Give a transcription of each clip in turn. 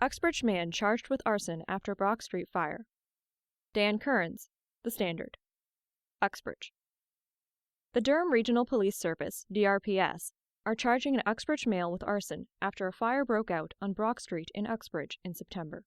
Uxbridge man charged with arson after Brock Street fire. Dan Kearns, The Standard. Uxbridge. The Durham Regional Police Service, DRPS, are charging an Uxbridge male with arson after a fire broke out on Brock Street in Uxbridge in September.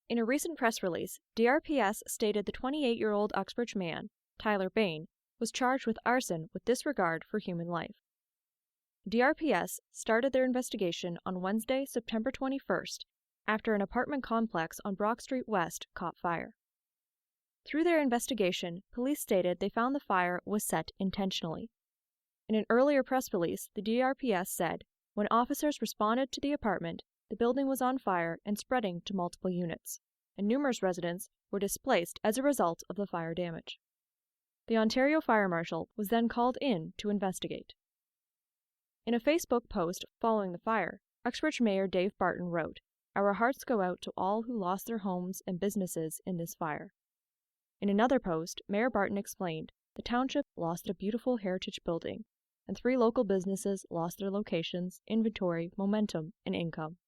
In a recent press release, DRPS stated the 28-year-old Uxbridge man, Tyler Bain, was charged with arson with disregard for human life. DRPS started their investigation on Wednesday, September 21st, after an apartment complex on Brock Street West caught fire. Through their investigation, police stated they found the fire was set intentionally. In an earlier press release, the DRPS said, when officers responded to the apartment, the building was on fire and spreading to multiple units, and numerous residents were displaced as a result of the fire damage. The Ontario Fire Marshal was then called in to investigate. In a Facebook post following the fire, Uxbridge Mayor Dave Barton wrote, "Our hearts go out to all who lost their homes and businesses in this fire." In another post, Mayor Barton explained, the township lost a beautiful heritage building, and 3 local businesses lost their locations, inventory, momentum, and income.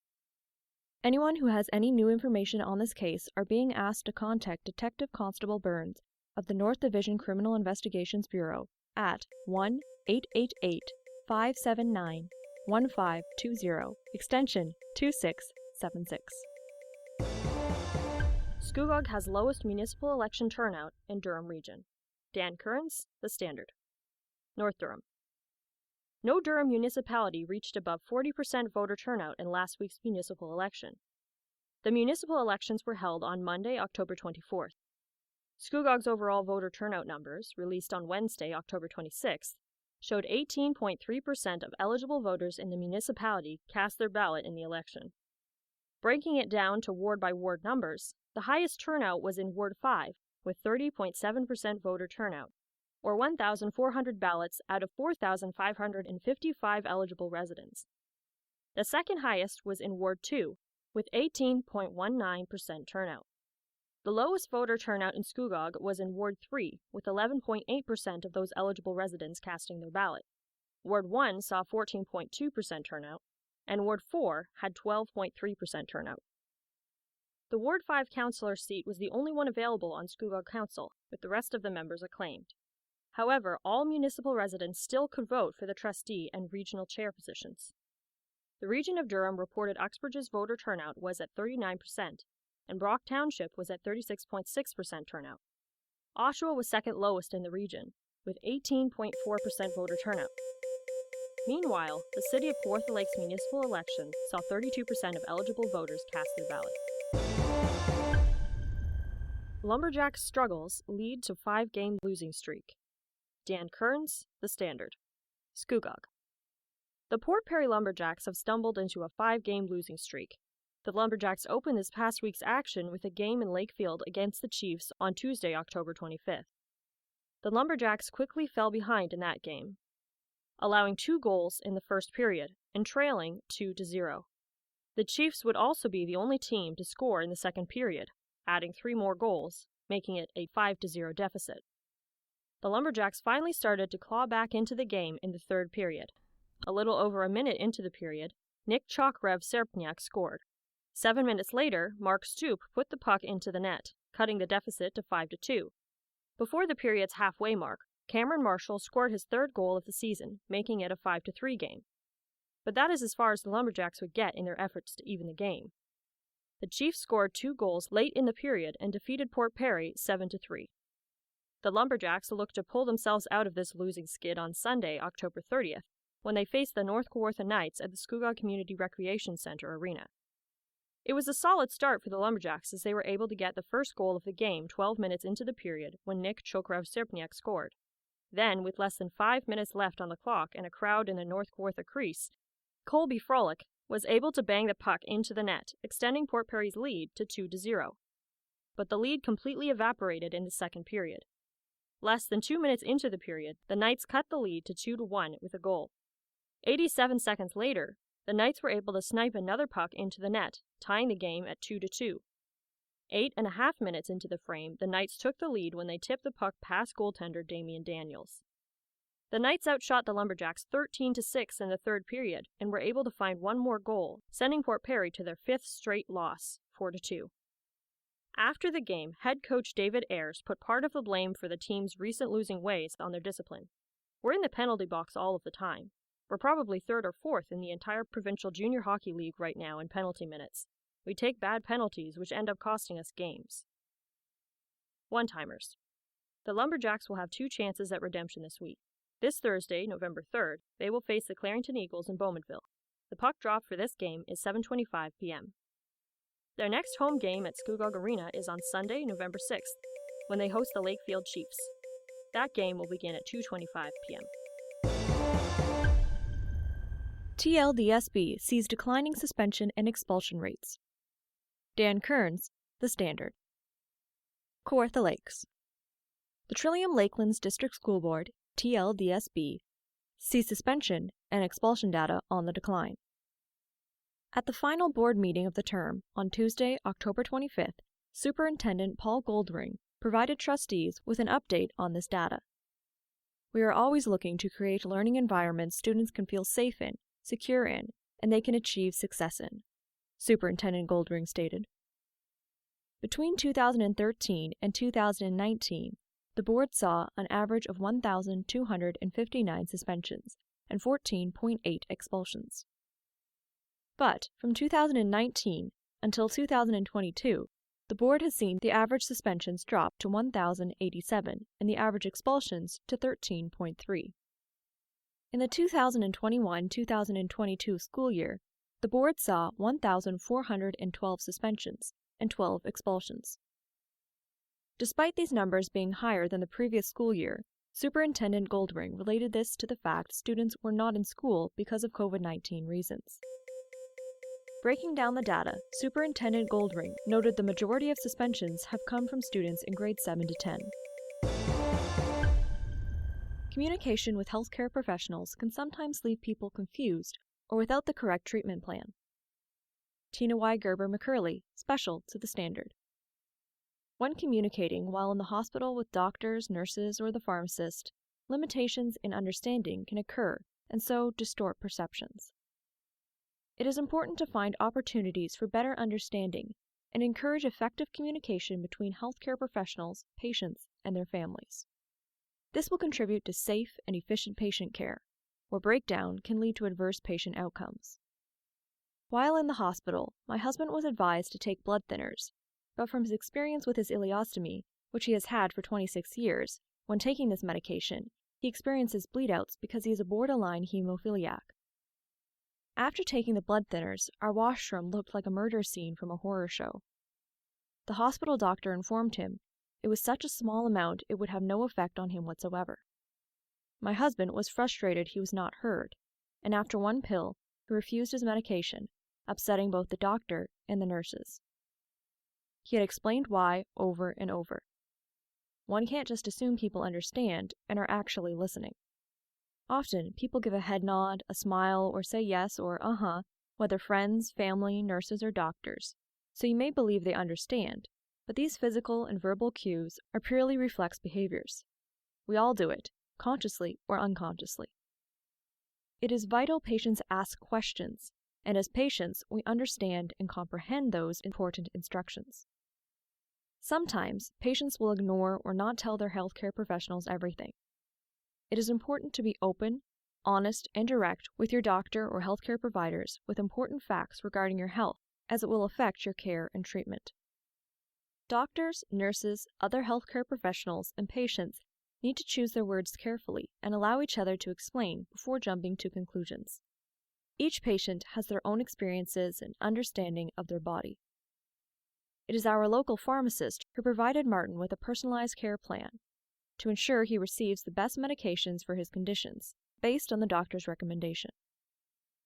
Anyone who has any new information on this case are being asked to contact Detective Constable Burns of the North Division Criminal Investigations Bureau at 1-888-579-1520, extension 2676. Scugog has lowest municipal election turnout in Durham Region. Dan Kearns, The Standard. North Durham. No Durham municipality reached above 40% voter turnout in last week's municipal election. The municipal elections were held on Monday, October 24th. Scugog's overall voter turnout numbers, released on Wednesday, October 26th, showed 18.3% of eligible voters in the municipality cast their ballot in the election. Breaking it down to ward-by-ward numbers, the highest turnout was in Ward 5, with 30.7% voter turnout, or 1,400 ballots out of 4,555 eligible residents. The second highest was in Ward 2, with 18.19% turnout. The lowest voter turnout in Scugog was in Ward 3, with 11.8% of those eligible residents casting their ballot. Ward 1 saw 14.2% turnout, and Ward 4 had 12.3% turnout. The Ward 5 councillor seat was the only one available on Scugog Council, with the rest of the members acclaimed. However, all municipal residents still could vote for the trustee and regional chair positions. The region of Durham reported Uxbridge's voter turnout was at 39%, and Brock Township was at 36.6% turnout. Oshawa was second lowest in the region, with 18.4% voter turnout. Meanwhile, the City of Kawartha Lakes municipal election saw 32% of eligible voters cast their ballot. Lumberjacks' struggles lead to 5-game losing streak. Dan Kearns, The Standard. Scugog. The Port Perry Lumberjacks have stumbled into a 5-game losing streak. The Lumberjacks opened this past week's action with a game in Lakefield against the Chiefs on Tuesday, October 25th. The Lumberjacks quickly fell behind in that game, allowing 2 goals in the first period and trailing 2-0. The Chiefs would also be the only team to score in the second period, adding 3 more goals, making it a 5-0 deficit. The Lumberjacks finally started to claw back into the game in the third period. A little over a minute into the period, Nick Chokrev-Serpniak scored. 7 minutes later, Mark Stoop put the puck into the net, cutting the deficit to 5-2. Before the period's halfway mark, Cameron Marshall scored his 3rd goal of the season, making it a 5-3 game. But that is as far as the Lumberjacks would get in their efforts to even the game. The Chiefs scored 2 goals late in the period and defeated Port Perry 7-3. The Lumberjacks looked to pull themselves out of this losing skid on Sunday, October 30th, when they faced the North Kawartha Knights at the Scugog Community Recreation Center Arena. It was a solid start for the Lumberjacks as they were able to get the first goal of the game 12 minutes into the period when Nick Chokrev-Serpniak scored. Then, with less than 5 minutes left on the clock and a crowd in the North Kawartha crease, Colby Frolick was able to bang the puck into the net, extending Port Perry's lead to 2-0. But the lead completely evaporated in the second period. Less than 2 minutes into the period, the Knights cut the lead to 2-1 with a goal. 87 seconds later, the Knights were able to snipe another puck into the net, tying the game at 2-2. 8.5 minutes into the frame, the Knights took the lead when they tipped the puck past goaltender Damian Daniels. The Knights outshot the Lumberjacks 13-6 in the third period and were able to find one more goal, sending Port Perry to their fifth straight loss, 4-2. After the game, head coach David Ayres put part of the blame for the team's recent losing ways on their discipline. We're in the penalty box all of the time. We're probably third or fourth in the entire provincial junior hockey league right now in penalty minutes. We take bad penalties, which end up costing us games. One-timers. The Lumberjacks will have 2 chances at redemption this week. This Thursday, November 3rd, they will face the Clarington Eagles in Bowmanville. The puck drop for this game is 7:25 p.m. Their next home game at Scugog Arena is on Sunday, November 6th, when they host the Lakefield Chiefs. That game will begin at 2:25 p.m. TLDSB sees declining suspension and expulsion rates. Dan Kearns, The Standard. Kawartha Lakes. The Trillium Lakelands District School Board, TLDSB, sees suspension and expulsion data on the decline. At the final board meeting of the term on Tuesday, October 25th, Superintendent Paul Goldring provided trustees with an update on this data. We are always looking to create learning environments students can feel safe in, secure in, and they can achieve success in, Superintendent Goldring stated. Between 2013 and 2019, the board saw an average of 1,259 suspensions and 14.8 expulsions. But from 2019 until 2022, the board has seen the average suspensions drop to 1,087 and the average expulsions to 13.3. In the 2021-2022 school year, the board saw 1,412 suspensions and 12 expulsions. Despite these numbers being higher than the previous school year, Superintendent Goldring related this to the fact students were not in school because of COVID-19 reasons. Breaking down the data, Superintendent Goldring noted the majority of suspensions have come from students in grades 7 to 10. Communication with healthcare professionals can sometimes leave people confused or without the correct treatment plan. Tina Y. Gerber-McCurley, Special to The Standard. When communicating while in the hospital with doctors, nurses, or the pharmacist, limitations in understanding can occur and so distort perceptions. It is important to find opportunities for better understanding and encourage effective communication between healthcare professionals, patients, and their families. This will contribute to safe and efficient patient care, where breakdown can lead to adverse patient outcomes. While in the hospital, my husband was advised to take blood thinners, but from his experience with his ileostomy, which he has had for 26 years, when taking this medication, he experiences bleedouts because he is a borderline hemophiliac. After taking the blood thinners, our washroom looked like a murder scene from a horror show. The hospital doctor informed him it was such a small amount it would have no effect on him whatsoever. My husband was frustrated he was not heard, and after one pill, he refused his medication, upsetting both the doctor and the nurses. He had explained why over and over. One can't just assume people understand and are actually listening. Often, people give a head nod, a smile, or say yes or uh-huh, whether friends, family, nurses, or doctors, so you may believe they understand, but these physical and verbal cues are purely reflex behaviors. We all do it, consciously or unconsciously. It is vital patients ask questions, and as patients, we understand and comprehend those important instructions. Sometimes, patients will ignore or not tell their healthcare professionals everything. It is important to be open, honest, and direct with your doctor or healthcare providers with important facts regarding your health, as it will affect your care and treatment. Doctors, nurses, other healthcare professionals, and patients need to choose their words carefully and allow each other to explain before jumping to conclusions. Each patient has their own experiences and understanding of their body. It is our local pharmacist who provided Martin with a personalized care plan to ensure he receives the best medications for his conditions, based on the doctor's recommendation.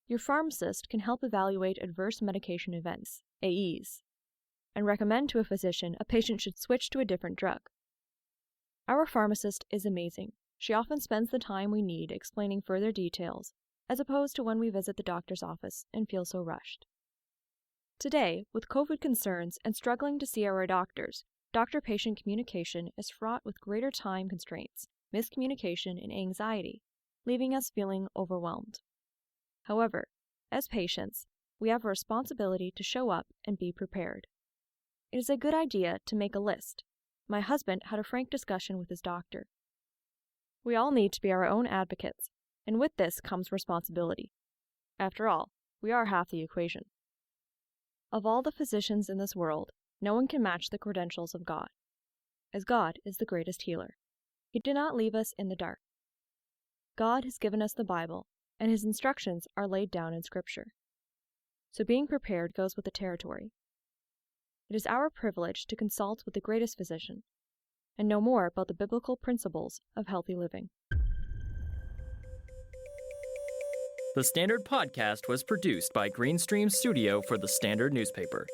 Your pharmacist can help evaluate adverse medication events, AEs, and recommend to a physician a patient should switch to a different drug. Our pharmacist is amazing. She often spends the time we need explaining further details, as opposed to when we visit the doctor's office and feel so rushed. Today, with COVID concerns and struggling to see our doctors, doctor-patient communication is fraught with greater time constraints, miscommunication, and anxiety, leaving us feeling overwhelmed. However, as patients, we have a responsibility to show up and be prepared. It is a good idea to make a list. My husband had a frank discussion with his doctor. We all need to be our own advocates, and with this comes responsibility. After all, we are half the equation. Of all the physicians in this world, no one can match the credentials of God, as God is the greatest healer. He did not leave us in the dark. God has given us the Bible, and His instructions are laid down in Scripture. So being prepared goes with the territory. It is our privilege to consult with the greatest physician and know more about the biblical principles of healthy living. The Standard Podcast was produced by Greenstream Studio for the Standard newspaper.